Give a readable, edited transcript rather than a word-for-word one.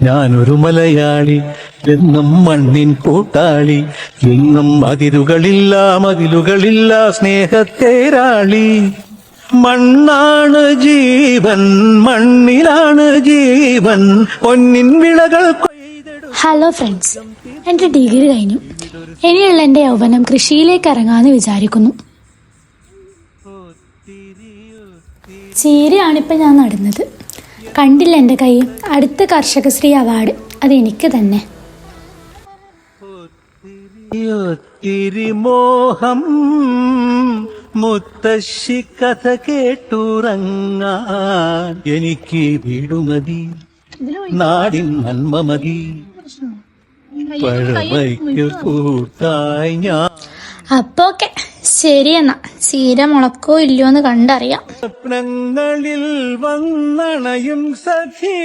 ഞാനൊരു മലയാളി, എന്നും മണ്ണിൻ കൂട്ടാളി, എന്നും മതിലുകളില്ല സ്നേഹത്തേരാളി. മണ്ണാണ് ജീവൻ, മണ്ണിലാണ് ജീവൻ, പൊന്നിൻ വിളകൾ കൊയ്തെടു. ഹലോ ഫ്രണ്ട്സ്, എൻ്റെ ഡിഗ്രി കഴിഞ്ഞു. ഇനിയുള്ള എൻ്റെ യൗവനം കൃഷിയിലേക്ക് ഇറങ്ങാമെന്ന് വിചാരിക്കുന്നു. ചീരയാണിപ്പോൾ ഞാൻ നടുന്നത്. കണ്ടില്ല എൻ്റെ കൈ? അടുത്ത കർഷകശ്രീ അവാർഡ് അത് എനിക്ക് തന്നെ. ഒത്തിരി മോഹം മുത്തശ്ശി കഥ കേട്ടുറങ്ങാൻ, എനിക്ക് വീടുമതി, നാടിൻ നന്മ മതി, പഴമയ്ക്ക് കൂട്ടായി ഞാൻ. അപ്പൊ ഓക്കെ, ശരി എന്നാ. ചീര മുളക്കോ ഇല്ലയോ എന്ന് കണ്ടറിയാം. സ്വപ്നങ്ങളിൽ വന്നണയും സഖീ.